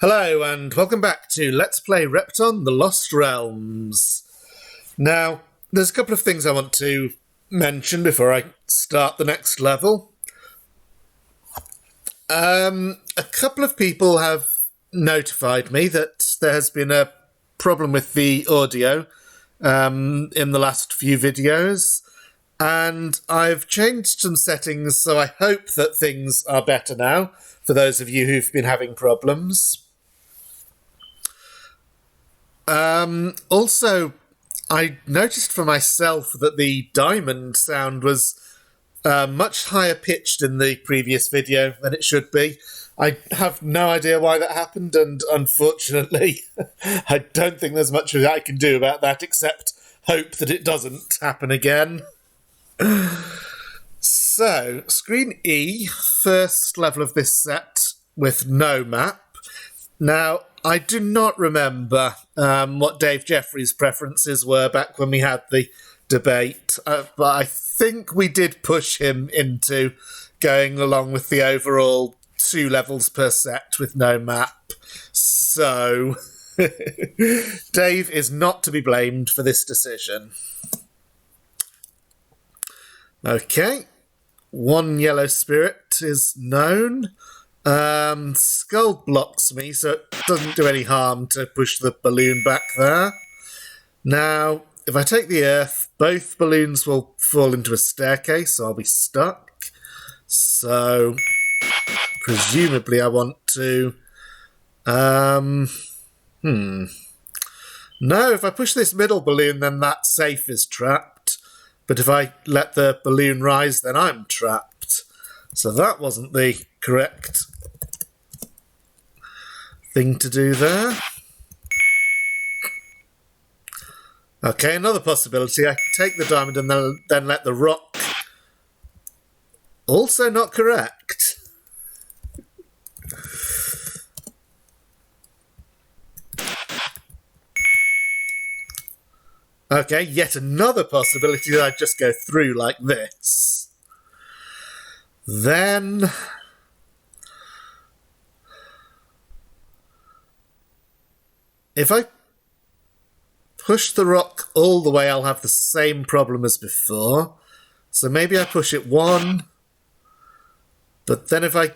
Hello and welcome back to Let's Play Repton, The Lost Realms. Now, there's a couple of things I want to mention before I start the next level. A couple of people have notified me that there has been a problem with the audio in the last few videos, and I've changed some settings, so I hope that things are better now for those of you who've been having problems. Also, I noticed for myself that the diamond sound was much higher pitched in the previous video than it should be. I have no idea why that happened, and unfortunately, I don't think there's much I can do about that except hope that it doesn't happen again. So, screen E, first level of this set with no map. Now, I do not remember what Dave Jeffries' preferences were back when we had the debate, but I think we did push him into going along with the overall 2 levels per set with no map. So, Dave is not to be blamed for this decision. Okay, 1 yellow spirit is known. Skull blocks me, so it doesn't do any harm to push the balloon back there. Now, if I take the earth, both balloons will fall into a staircase, so I'll be stuck. So, presumably I want to... No, if I push this middle balloon, then that safe is trapped. But if I let the balloon rise, then I'm trapped. So that wasn't the correct thing to do there. Okay, another possibility. I can take the diamond and then let the rock... Also not correct. Okay, yet another possibility that I just go through like this. Then... if I push the rock all the way, I'll have the same problem as before. So maybe I push it 1. But then if I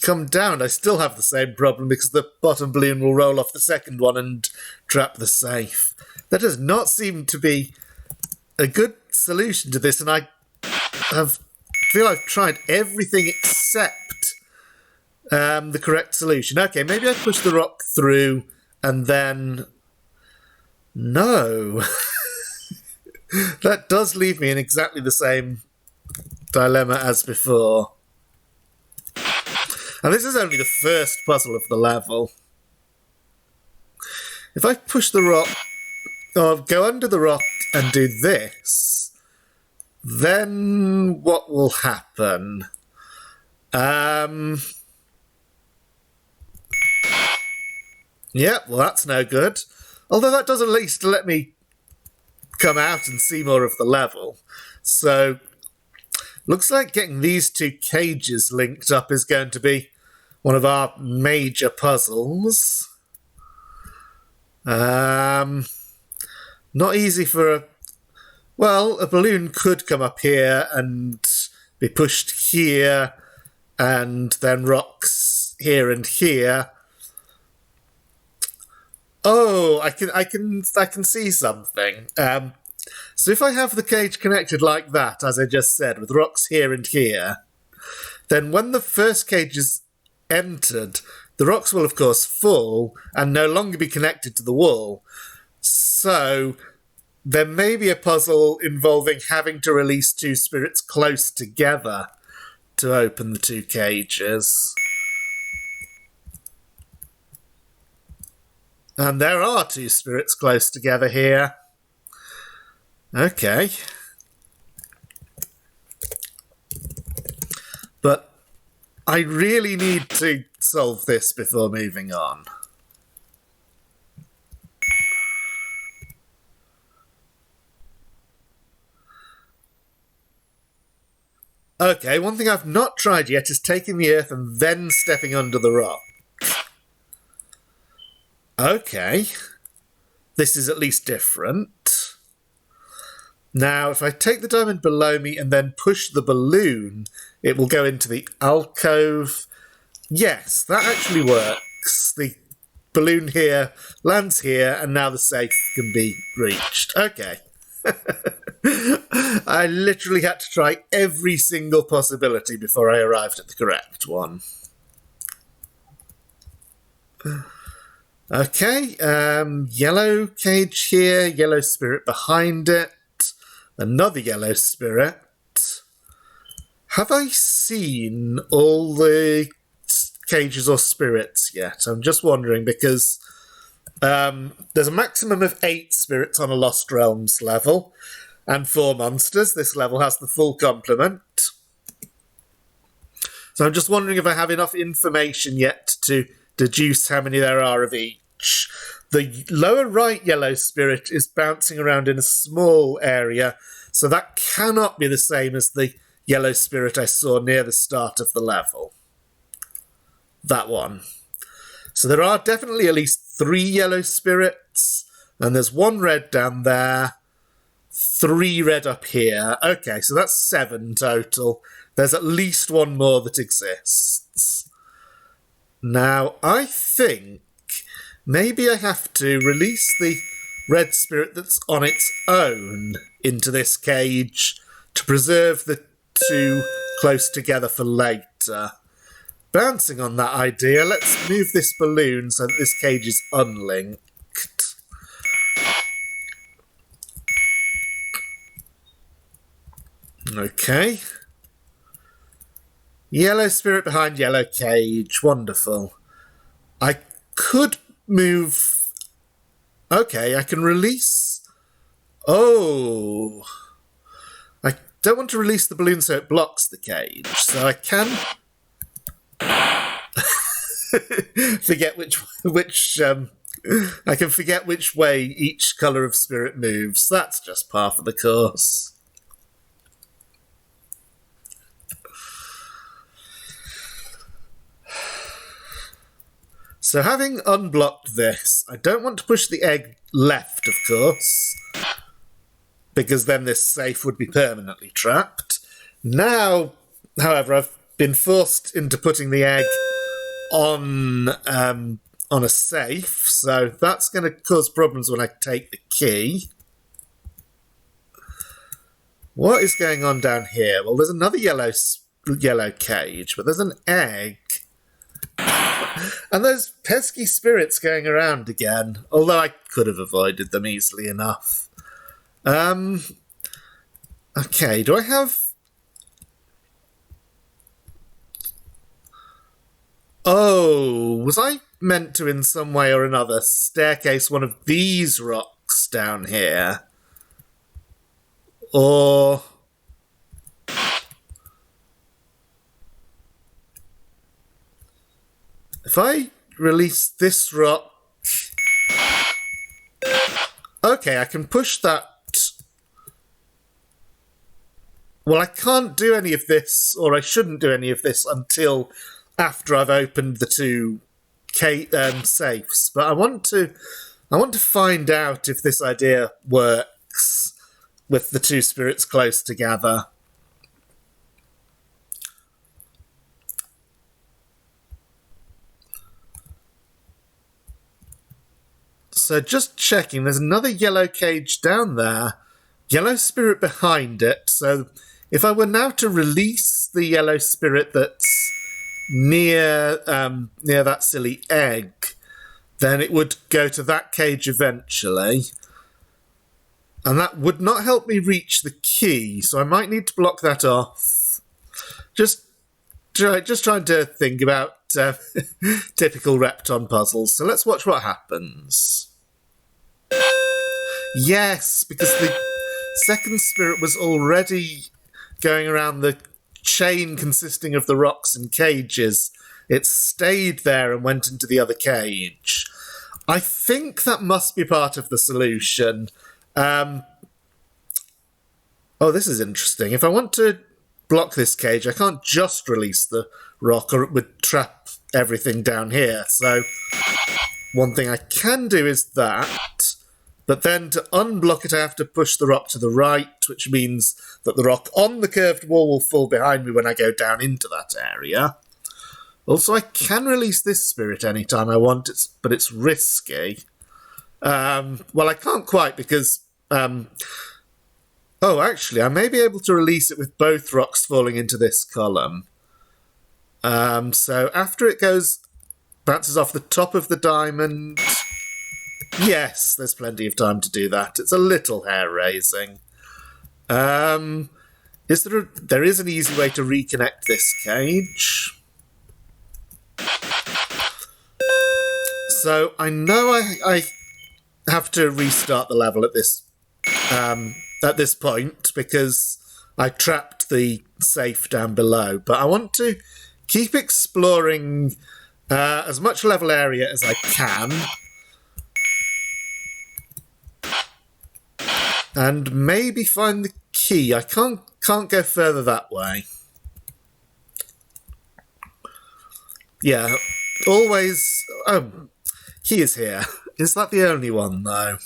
come down, I still have the same problem because the bottom balloon will roll off the second one and trap the safe. That does not seem to be a good solution to this, and I feel I've tried everything except the correct solution. Okay, maybe I push the rock through and then... No. That does leave me in exactly the same dilemma as before. And this is only the first puzzle of the level. If I push the rock, or go under the rock and do this, then what will happen? Yeah, well that's no good. Although that does at least let me come out and see more of the level. So, looks like getting these 2 cages linked up is going to be one of our major puzzles. Not easy for a... Well, a balloon could come up here and be pushed here, and then rocks here and here. Oh, I can see something. So if I have the cage connected like that, as I just said, with rocks here and here, then when the first cage is entered, the rocks will of course fall and no longer be connected to the wall. So there may be a puzzle involving having to release 2 spirits close together to open the 2 cages. And there are 2 spirits close together here. Okay. But I really need to solve this before moving on. Okay, one thing I've not tried yet is taking the earth and then stepping under the rock. Okay. This is at least different. Now, if I take the diamond below me and then push the balloon, it will go into the alcove. Yes, that actually works. The balloon here lands here, and now the safe can be reached. Okay. I literally had to try every single possibility before I arrived at the correct one. Okay, yellow cage here, yellow spirit behind it, another yellow spirit. Have I seen all the cages or spirits yet? I'm just wondering because there's a maximum of 8 spirits on a Lost Realms level and 4 monsters. This level has the full complement. So I'm just wondering if I have enough information yet to deduce how many there are of each. The lower right yellow spirit is bouncing around in a small area, so that cannot be the same as the yellow spirit I saw near the start of the level. That one. So there are definitely at least 3 yellow spirits, and there's 1 red down there, 3 red up here. Okay, so that's 7 total. There's at least 1 more that exists. Now, I think maybe I have to release the red spirit that's on its own into this cage to preserve the 2 close together for later. Bouncing on that idea, let's move this balloon so that this cage is unlinked. Okay. Yellow spirit behind yellow cage. Wonderful. I could move... Okay, I can release... Oh... I don't want to release the balloon so it blocks the cage, so I can... forget I can forget which way each colour of spirit moves. That's just par for the course. So having unblocked this, I don't want to push the egg left, of course, because then this safe would be permanently trapped. Now, however, I've been forced into putting the egg on a safe, so that's going to cause problems when I take the key. What is going on down here? Well, there's another yellow cage, but there's an egg. And those pesky spirits going around again, although I could have avoided them easily enough. Okay, do I have... Oh, was I meant to in some way or another staircase one of these rocks down here? Or... If I release this rock... Okay, I can push that... Well, I can't do any of this, or I shouldn't do any of this until after I've opened the 2 safes. But I want to find out if this idea works with the 2 spirits close together. So just checking, there's another yellow cage down there. Yellow spirit behind it. So if I were now to release the yellow spirit that's near that silly egg, then it would go to that cage eventually. And that would not help me reach the key, so I might need to block that off. Just trying to think about typical Repton puzzles. So let's watch what happens. Yes, because the second spirit was already going around the chain consisting of the rocks and cages. It stayed there and went into the other cage. I think that must be part of the solution. Oh, this is interesting. If I want to block this cage, I can't just release the rock or it would trap everything down here. So one thing I can do is that, but then to unblock it I have to push the rock to the right, which means that the rock on the curved wall will fall behind me when I go down into that area. Also, I can release this spirit anytime I want, but it's risky. Well, I can't quite because... oh, actually, I may be able to release it with both rocks falling into this column. So after it bounces off the top of the diamond... Yes, there's plenty of time to do that. It's a little hair-raising. There is an easy way to reconnect this cage. So I know I have to restart the level at this point because I trapped the safe down below. But I want to keep exploring as much level area as I can. And maybe find the key. I can't go further that way. Yeah, always... Oh, key is here. Is that the only one, though?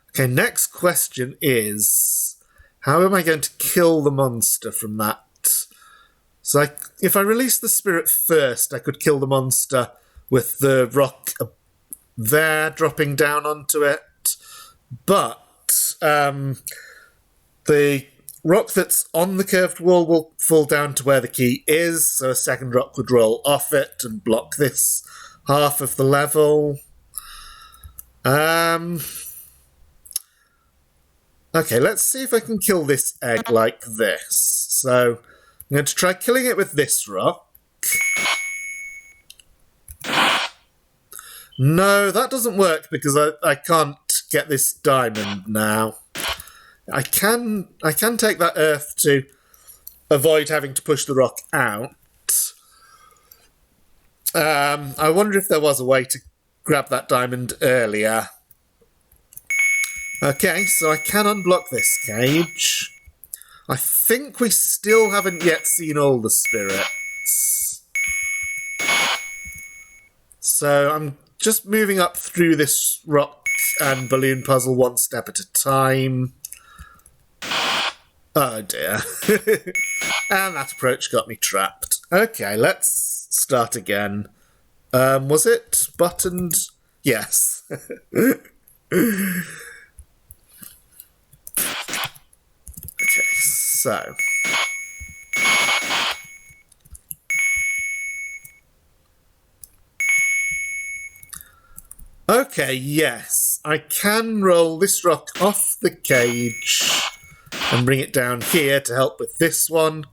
Okay, next question is... How am I going to kill the monster from that? So if I release the spirit first, I could kill the monster with the rock there dropping down onto it. But the rock that's on the curved wall will fall down to where the key is, so a second rock would roll off it and block this half of the level. Okay, let's see if I can kill this egg like this. So I'm going to try killing it with this rock. No, that doesn't work because I can't get this diamond now. I can take that earth to avoid having to push the rock out. I wonder if there was a way to grab that diamond earlier. Okay, so I can unblock this cage. I think we still haven't yet seen all the spirits. So I'm just moving up through this rock and balloon puzzle one step at a time. Oh dear. And that approach got me trapped. Okay, let's start again. Was it buttoned? Yes. Okay, so... Okay, yes. I can roll this rock off the cage and bring it down here to help with this one.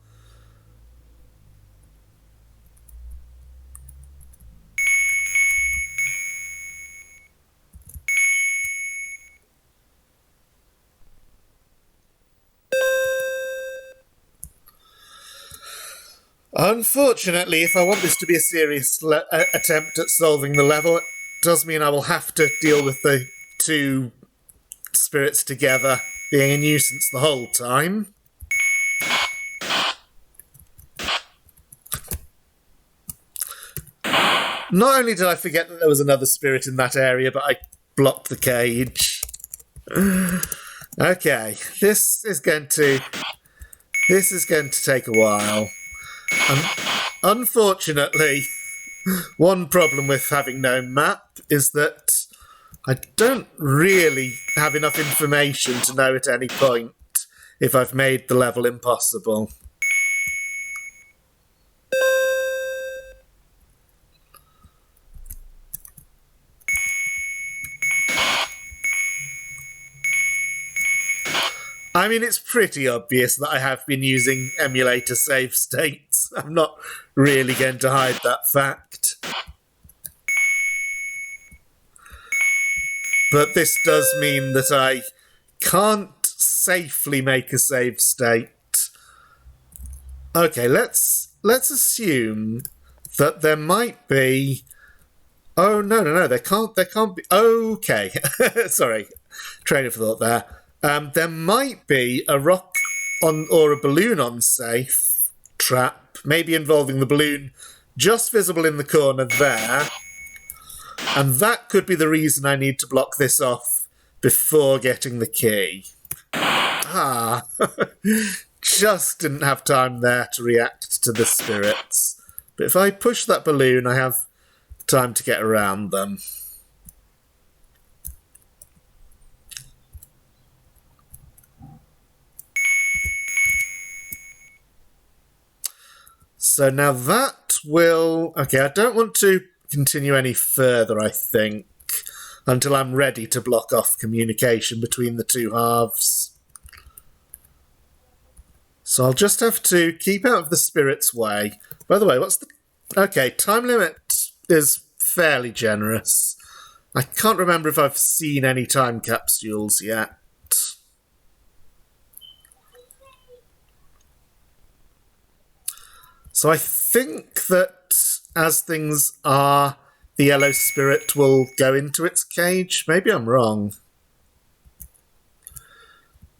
Unfortunately, if I want this to be a serious attempt at solving the level, it does mean I will have to deal with the two spirits together being a nuisance the whole time. Not only did I forget that there was another spirit in that area, but I blocked the cage. Okay, this is going to take a while. Unfortunately, one problem with having no map is that I don't really have enough information to know at any point if I've made the level impossible. I mean, it's pretty obvious that I have been using emulator save states. I'm not really going to hide that fact. But this does mean that I can't safely make a save state. Okay, let's assume that there might be... Oh, no, there can't be... Okay, sorry, train of thought there. There might be a rock on or a balloon on safe trap, maybe involving the balloon just visible in the corner there. And that could be the reason I need to block this off before getting the key. Ah, just didn't have time there to react to the spirits. But if I push that balloon, I have time to get around them. So now that will... Okay, I don't want to continue any further, I think, until I'm ready to block off communication between the two halves. So I'll just have to keep out of the spirit's way. By the way, what's the... Okay, time limit is fairly generous. I can't remember if I've seen any time capsules yet. So I think that as things are, the yellow spirit will go into its cage. Maybe I'm wrong.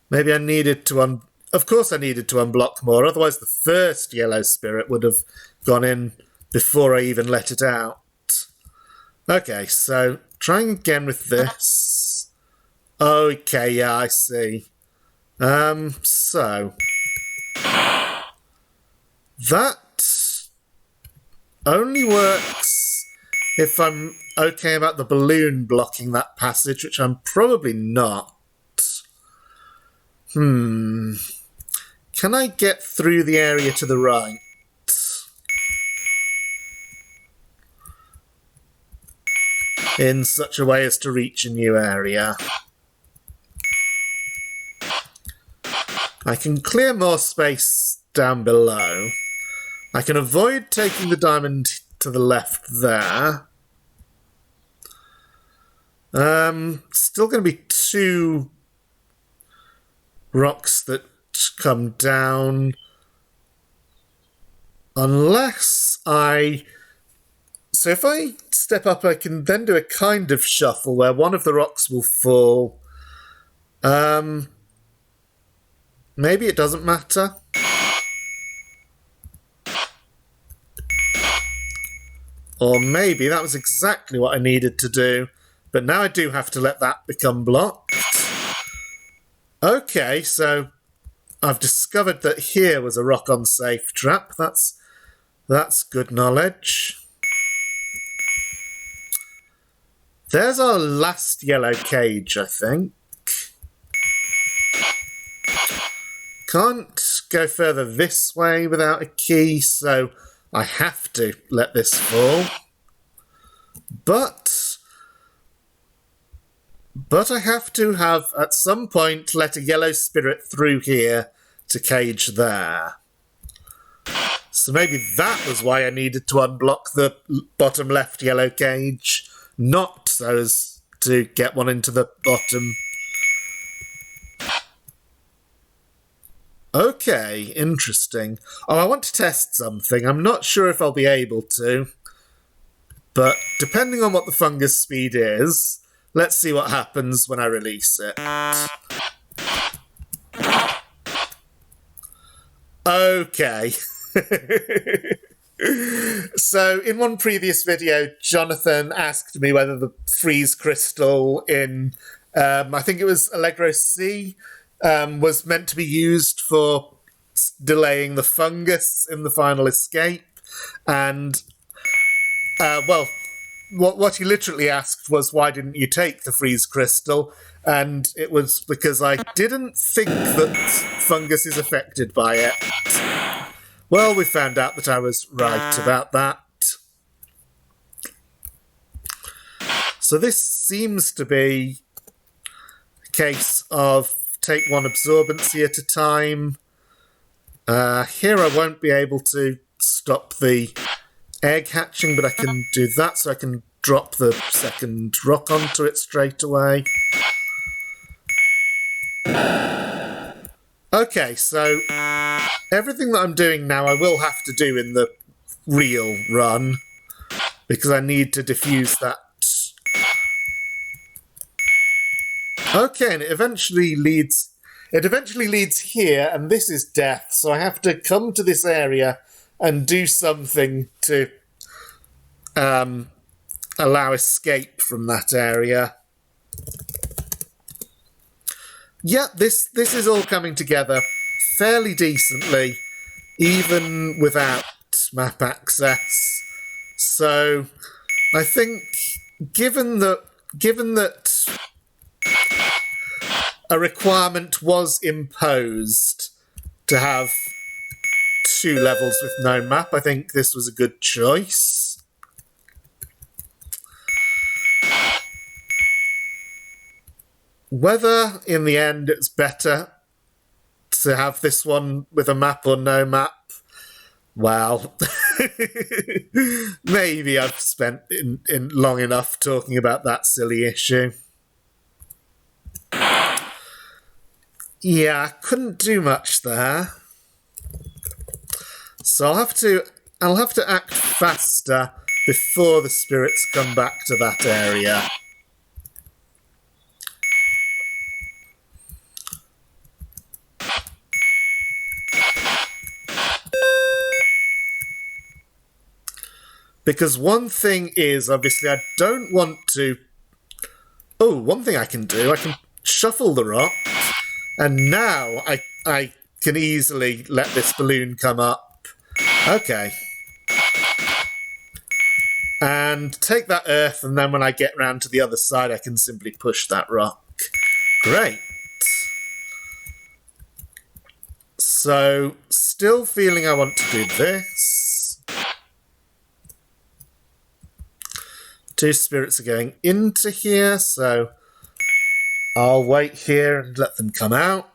Maybe I needed to Of course I needed to unblock more, otherwise the first yellow spirit would have gone in before I even let it out. Okay, so trying again with this. Okay, yeah, I see. So that only works if I'm okay about the balloon blocking that passage, which I'm probably not. Can I get through the area to the right? In such a way as to reach a new area. I can clear more space down below. I can avoid taking the diamond to the left there. Still going to be 2 rocks that come down. Unless I... So if I step up, I can then do a kind of shuffle where one of the rocks will fall. Maybe it doesn't matter. Or maybe that was exactly what I needed to do. But now I do have to let that become blocked. Okay, so I've discovered that here was a rock-on safe trap. That's good knowledge. There's our last yellow cage, I think. Can't go further this way without a key, so I have to let this fall. But I have to have, at some point, let a yellow spirit through here to cage there. So maybe that was why I needed to unblock the bottom left yellow cage, not so as to get one into the bottom. Okay, interesting. Oh, I want to test something. I'm not sure if I'll be able to, but depending on what the fungus speed is, let's see what happens when I release it. Okay. So, in one previous video, Jonathan asked me whether the freeze crystal in, I think it was Allegro C, was meant to be used for delaying the fungus in the final escape. And, well, what he literally asked was, why didn't you take the freeze crystal? And it was because I didn't think that fungus is affected by it. Well, we found out that I was right about that. So this seems to be a case of take one absorbency at a time. Here I won't be able to stop the egg hatching, but I can do that, so I can drop the second rock onto it straight away. Okay, so everything that I'm doing now I will have to do in the real run, because I need to defuse that. Okay, and it eventually leads here, and this is death, so I have to come to this area and do something to allow escape from that area. Yeah, this is all coming together fairly decently, even without map access. So I think given that a requirement was imposed to have 2 levels with no map, I think this was a good choice. Whether in the end it's better to have this one with a map or no map, well, maybe I've spent in long enough talking about that silly issue. Yeah, I couldn't do much there. So I'll have to act faster before the spirits come back to that area. Because one thing is, obviously, I don't want to... Oh, one thing I can do, I can shuffle the rock, and now I can easily let this balloon come up. Okay. And take that earth, and then when I get round to the other side, I can simply push that rock. Great. So, still feeling I want to do this. 2 spirits are going into here, so I'll wait here and let them come out.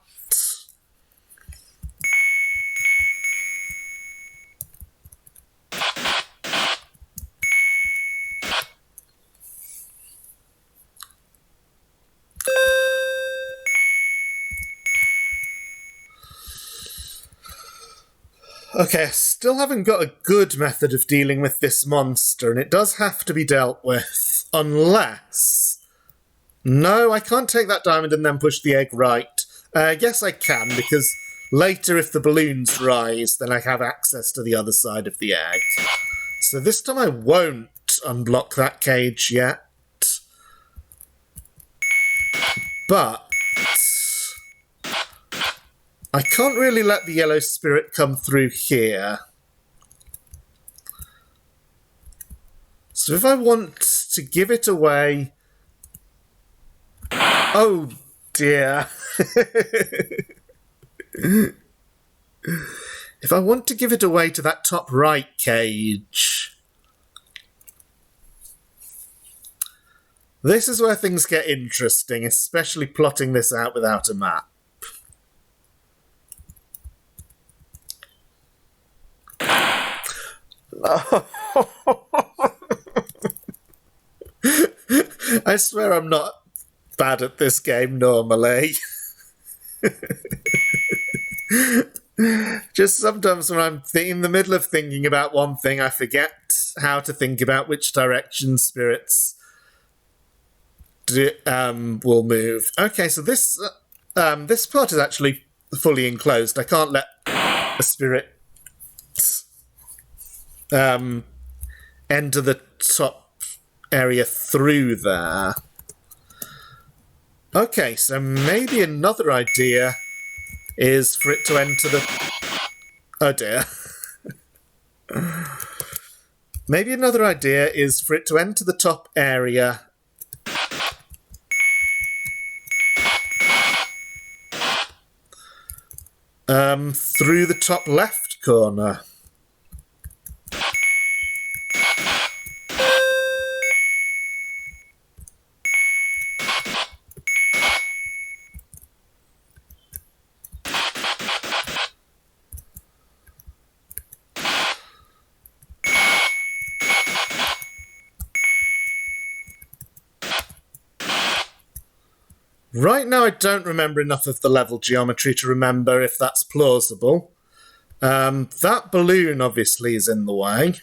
Okay, I still haven't got a good method of dealing with this monster, and it does have to be dealt with, unless... No, I can't take that diamond and then push the egg right. Yes, I can, because later if the balloons rise, then I have access to the other side of the egg. So this time I won't unblock that cage yet. But I can't really let the yellow spirit come through here. So if I want to give it away... Oh dear. If I want to give it away to that top right cage... This is where things get interesting, especially plotting this out without a map. I swear I'm not bad at this game normally. Just sometimes when I'm in the middle of thinking about one thing, I forget how to think about which direction spirits will move. Okay, so this part is actually fully enclosed. I can't let a spirit enter the top area through there. Okay, so maybe another idea is for it to enter the... Oh dear. Maybe another idea is for it to enter the top area through the top left corner. Right now I don't remember enough of the level geometry to remember if that's plausible. That balloon obviously is in the way.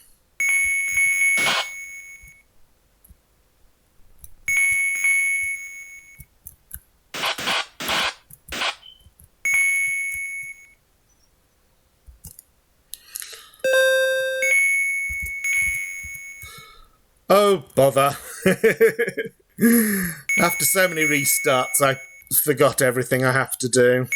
Oh, bother. After so many restarts, I forgot everything I have to do.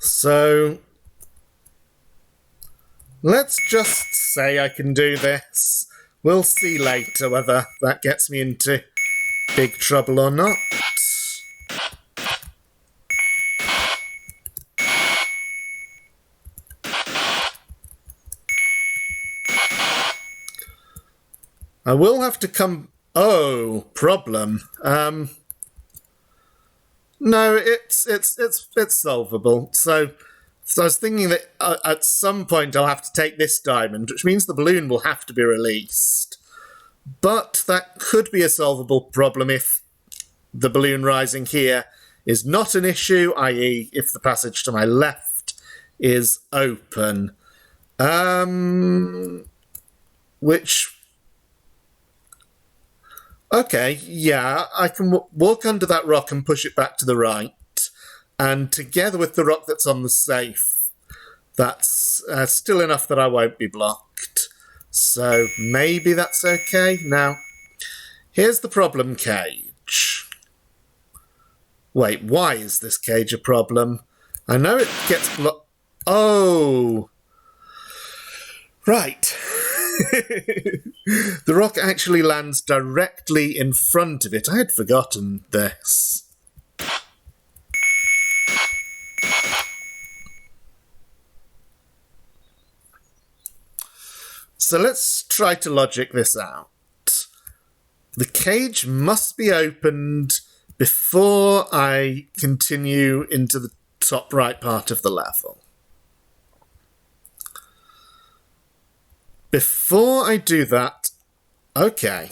So, let's just say I can do this. We'll see later whether that gets me into big trouble or not. I will have to come... Oh, problem. No, it's solvable. So I was thinking that at some point I'll have to take this diamond, which means the balloon will have to be released. But that could be a solvable problem if the balloon rising here is not an issue, i.e. if the passage to my left is open. Which... Okay, yeah, I can walk under that rock and push it back to the right. And together with the rock that's on the safe, that's still enough that I won't be blocked. So maybe that's okay. Now, here's the problem cage. Wait, why is this cage a problem? I know it gets blocked. Oh! Right. The rock actually lands directly in front of it. I had forgotten this. So let's try to logic this out. The cage must be opened before I continue into the top right part of the level. Before I do that, okay.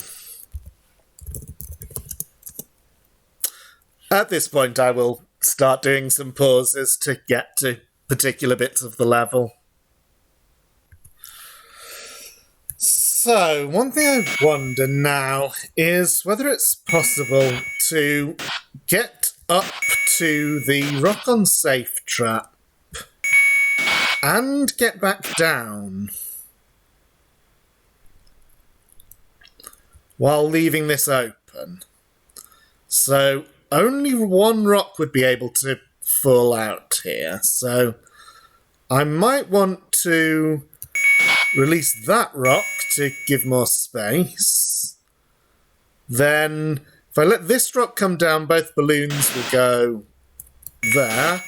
At this point, I will start doing some pauses to get to particular bits of the level. So, one thing I wonder now is whether it's possible to get up to the rock-on safe trap and get back down while leaving this open. So only one rock would be able to fall out here. So I might want to release that rock to give more space. Then if I let this rock come down, both balloons will go there.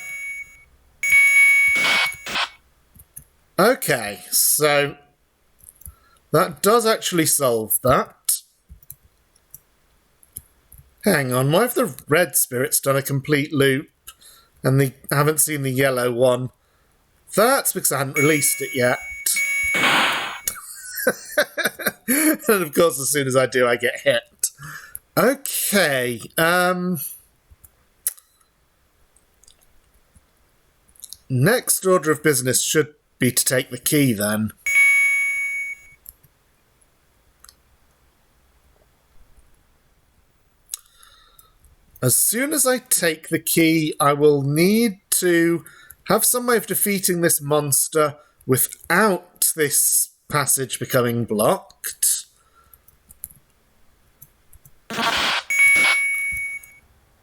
Okay, so that does actually solve that. Hang on, why have the red spirits done a complete loop and they haven't seen the yellow one? That's because I hadn't released it yet. And of course, as soon as I do, I get hit. Okay, next order of business should be to take the key then. As soon as I take the key, I will need to have some way of defeating this monster without this passage becoming blocked.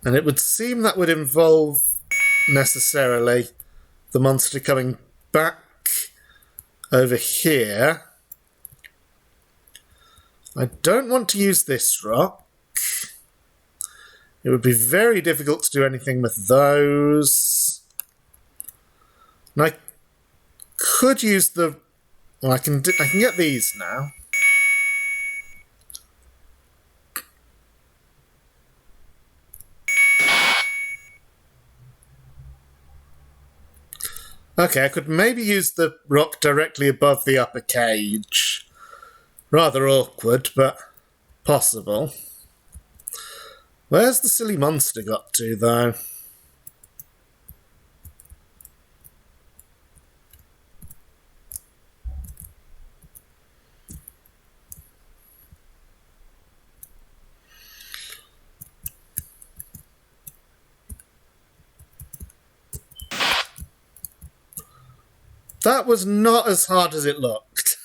And it would seem that would involve necessarily the monster coming back over here. I don't want to use this rock. It would be very difficult to do anything with those. And I could use the... Well, I can get these now. Okay, I could maybe use the rock directly above the upper cage. Rather awkward, but possible. Where's the silly monster got to, though? That was not as hard as it looked.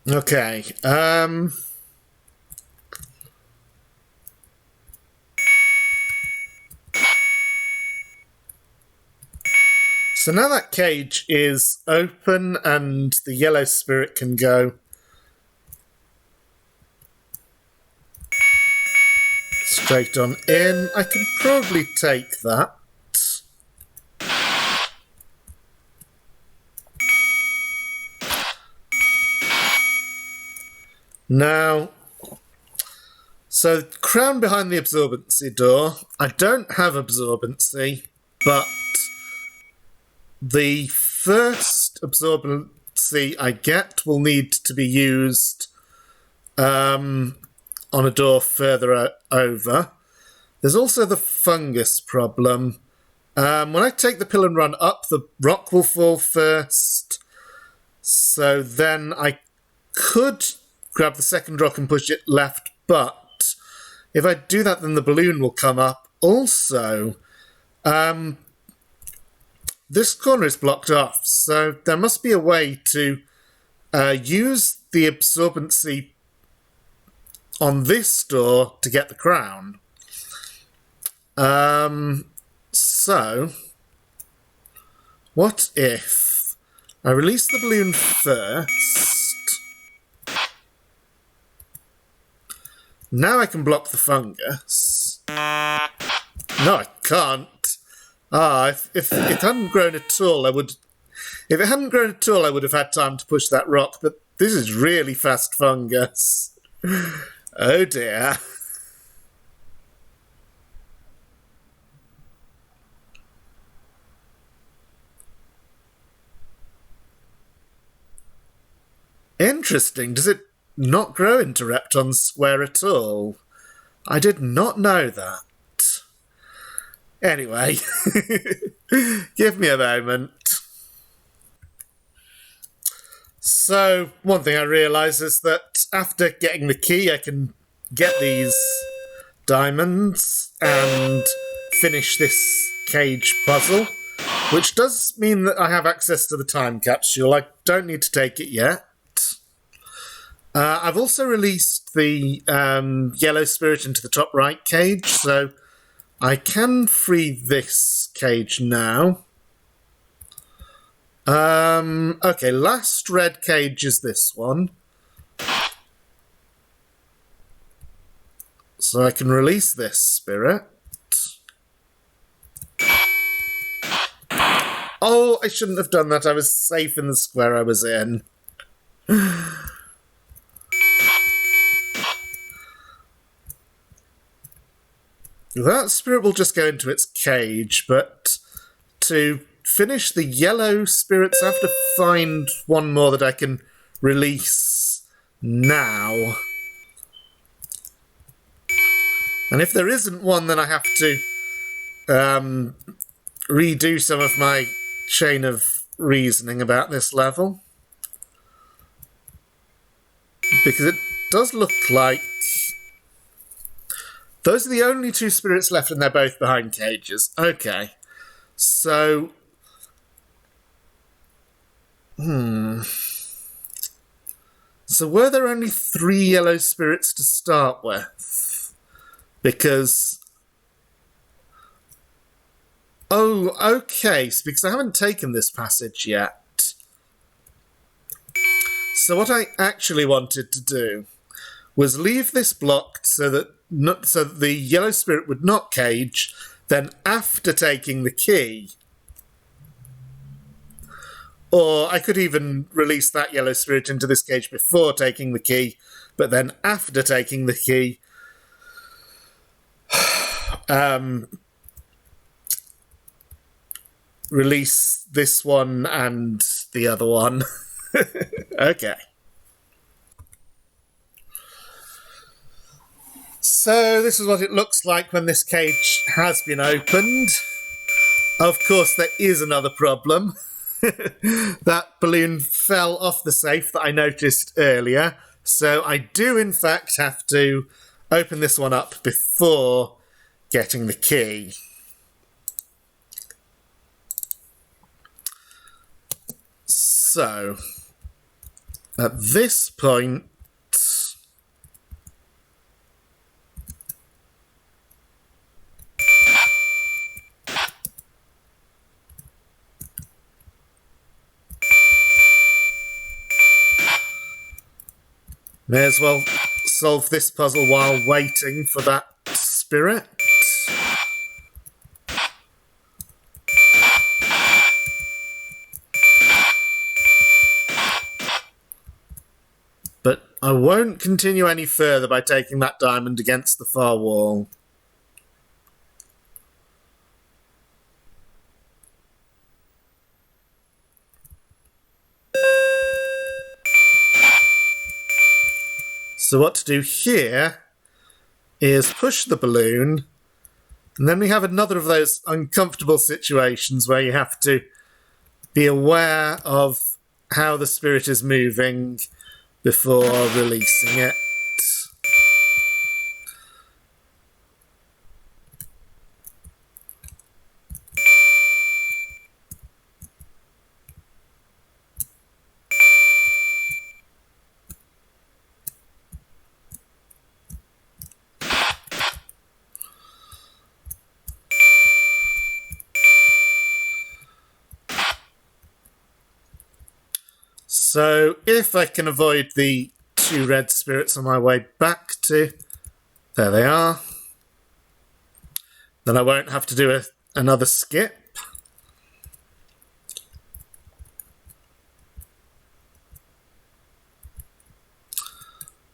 Okay. So now that cage is open and the yellow spirit can go straight on in. I can probably take that. Now, so crown behind the absorbency door. I don't have absorbency, but the first absorbency I get will need to be used on a door further over. There's also the fungus problem. When I take the pill and run up, the rock will fall first. So then I could grab the second rock and push it left, but if I do that, then the balloon will come up. Also, this corner is blocked off, so there must be a way to use the absorbency on this door to get the crown. So, what if I release the balloon first? Now I can block the fungus. No, I can't. If it hadn't grown at all, I would. If it hadn't grown at all, I would have had time to push that rock. But this is really fast fungus. Oh dear. Interesting. Does it not grow into Repton Square at all? I did not know that. Anyway, give me a moment. So, one thing I realise is that after getting the key, I can get these diamonds and finish this cage puzzle, which does mean that I have access to the time capsule. I don't need to take it yet. I've also released the yellow spirit into the top right cage, so I can free this cage now. Okay, last red cage is this one. So I can release this spirit. Oh, I shouldn't have done that. I was safe in the square I was in. That spirit will just go into its cage, but to finish the yellow spirits, I have to find one more that I can release now. And if there isn't one, then I have to redo some of my chain of reasoning about this level. Because it does look like those are the only two spirits left, and they're both behind cages. Okay. So, So were there only 3 yellow spirits to start with? Because... Oh, okay. Because I haven't taken this passage yet. So what I actually wanted to do was leave this blocked so that the yellow spirit would not cage, then after taking the key. Or I could even release that yellow spirit into this cage before taking the key, but then after taking the key, release this one and the other one. Okay. So this is what it looks like when this cage has been opened. Of course, there is another problem. That balloon fell off the safe that I noticed earlier. So I do, in fact, have to open this one up before getting the key. So, at this point, may as well solve this puzzle while waiting for that spirit. But I won't continue any further by taking that diamond against the far wall. So what to do here is push the balloon, and then we have another of those uncomfortable situations where you have to be aware of how the spirit is moving before releasing it. So if I can avoid the two red spirits on my way back to... There they are. Then I won't have to do another skip.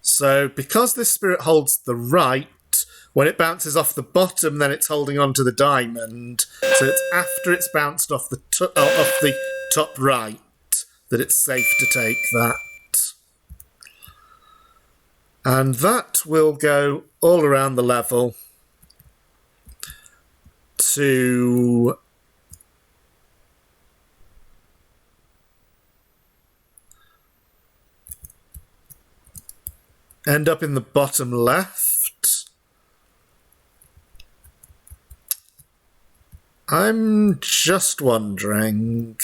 So because this spirit holds the right, when it bounces off the bottom, then it's holding on to the diamond. So it's after it's bounced off the top right that it's safe to take that. And that will go all around the level to end up in the bottom left. I'm just wondering...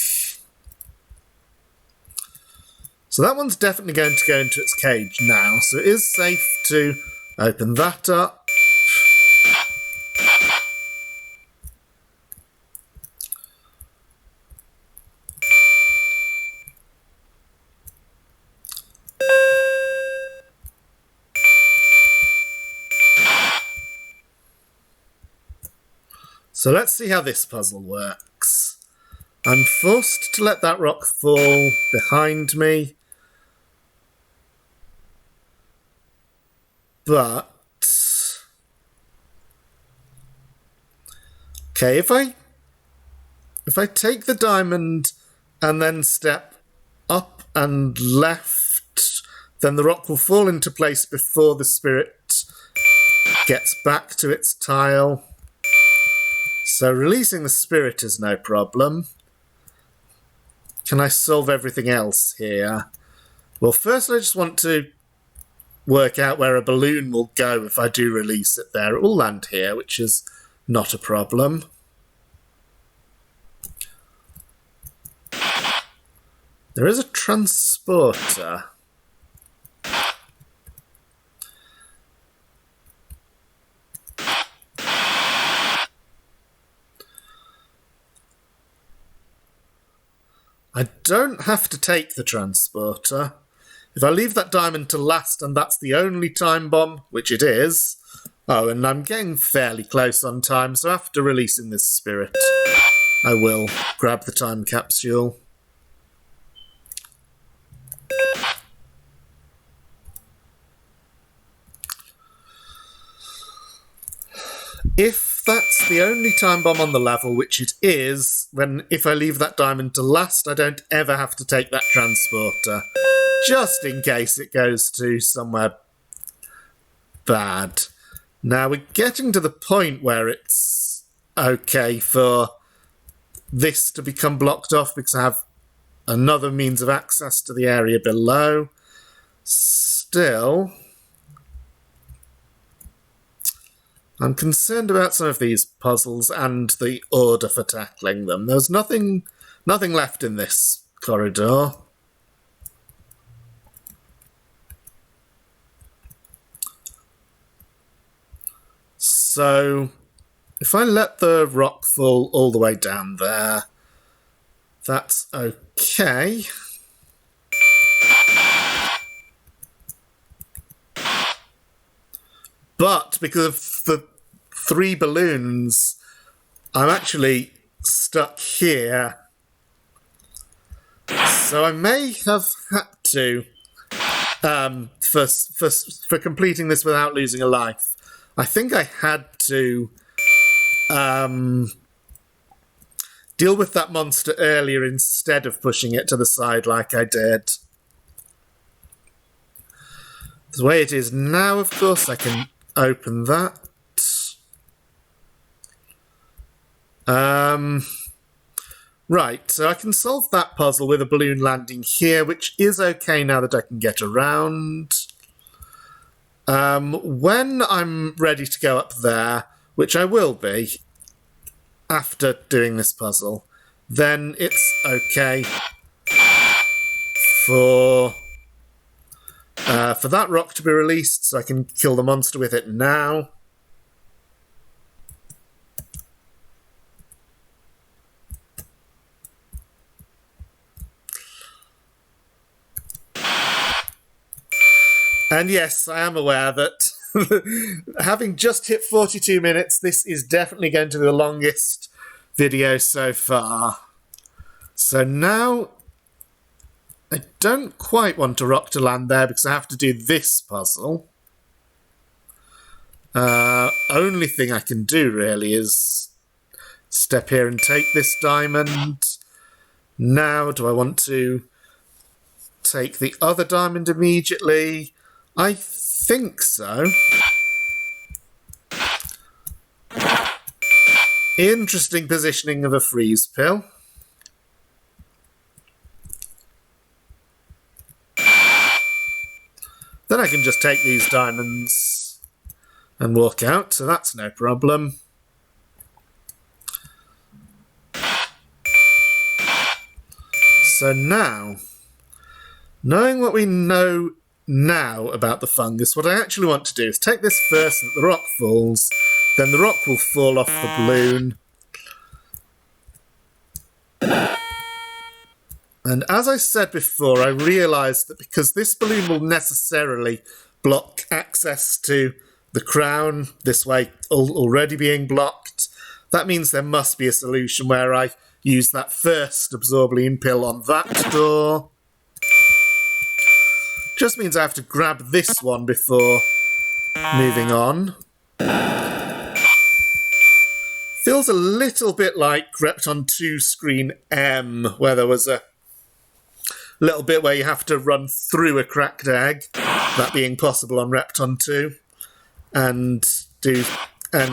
So that one's definitely going to go into its cage now, so it is safe to open that up. So let's see how this puzzle works. I'm forced to let that rock fall behind me. But, okay, if I take the diamond and then step up and left, then the rock will fall into place before the spirit gets back to its tile. So releasing the spirit is no problem. Can I solve everything else here? Well, first I just want to work out where a balloon will go if I do release it there. It will land here, which is not a problem. There is a transporter. I don't have to take the transporter. If I leave that diamond to last and that's the only time bomb, which it is... Oh, and I'm getting fairly close on time, so after releasing this spirit, I will grab the time capsule. If that's the only time bomb on the level, which it is, then if I leave that diamond to last, I don't ever have to take that transporter. Just in case it goes to somewhere bad. Now we're getting to the point where it's okay for this to become blocked off because I have another means of access to the area below. Still... I'm concerned about some of these puzzles and the order for tackling them. There's nothing left in this corridor. So, if I let the rock fall all the way down there, that's okay. But because of the 3 balloons, I'm actually stuck here. So I may have had to, for completing this without losing a life, I think I had to deal with that monster earlier instead of pushing it to the side like I did. The way it is now, of course, I can open that. Right, so I can solve that puzzle with a balloon landing here, which is okay now that I can get around. When I'm ready to go up there, which I will be after doing this puzzle, then it's okay for that rock to be released, so I can kill the monster with it now. And yes, I am aware that having just hit 42 minutes, this is definitely going to be the longest video so far. So now I don't quite want a rock to land there because I have to do this puzzle. Only thing I can do really is step here and take this diamond. Now, do I want to take the other diamond immediately? I think so. Interesting positioning of a freeze pill. Then I can just take these diamonds and walk out, so that's no problem. So now, knowing what we know now about the fungus, what I actually want to do is take this first so that the rock falls, then the rock will fall off the balloon. And as I said before, I realised that because this balloon will necessarily block access to the crown, this way already being blocked, that means there must be a solution where I use that first absorbaline pill on that door. Just means I have to grab this one before moving on. Feels a little bit like Repton 2 screen M, where there was a little bit where you have to run through a cracked egg, that being possible on Repton 2, and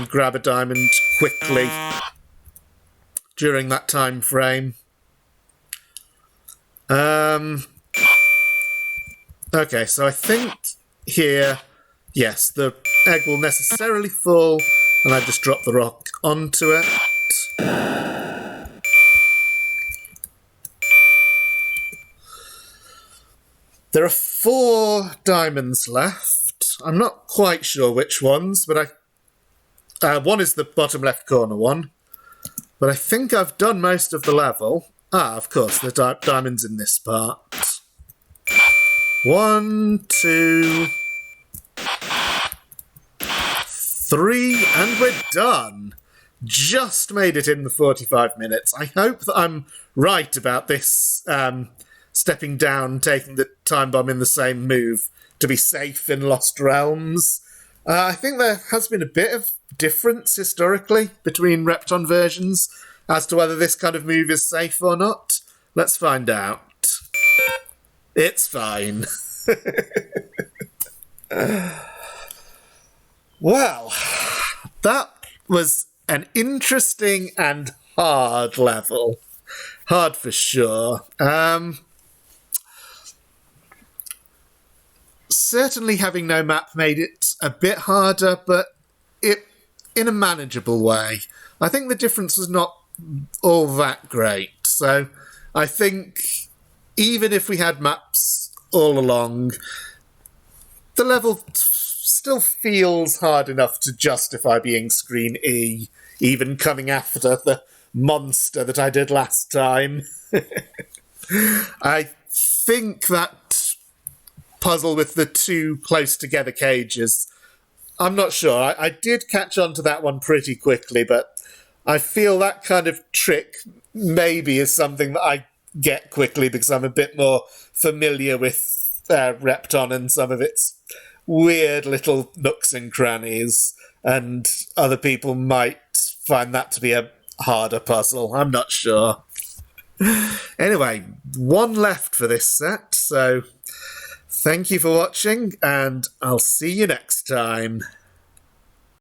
grab a diamond quickly during that time frame. Okay, so I think here, yes, the egg will necessarily fall, and I just drop the rock onto it. There are 4 diamonds left. I'm not quite sure which ones, but one is the bottom left corner one. But I think I've done most of the level. Of course, the diamonds in this part. 1, 2, 3, and we're done. Just made it in the 45 minutes. I hope that I'm right about this stepping down, taking the time bomb in the same move to be safe in Lost Realms. I think there has been a bit of difference historically between Repton versions as to whether this kind of move is safe or not. Let's find out. It's fine. Well, that was an interesting and hard level. Hard for sure. Certainly having no map made it a bit harder, but in a manageable way. I think the difference was not all that great. So I think even if we had maps all along, the level still feels hard enough to justify being screen E, even coming after the monster that I did last time. I think that puzzle with the two close together cages, I'm not sure. I did catch on to that one pretty quickly, but I feel that kind of trick maybe is something that I get quickly because I'm a bit more familiar with Repton and some of its weird little nooks and crannies, and other people might find that to be a harder puzzle. I'm not sure. Anyway, one left for this set, so thank you for watching, and I'll see you next time.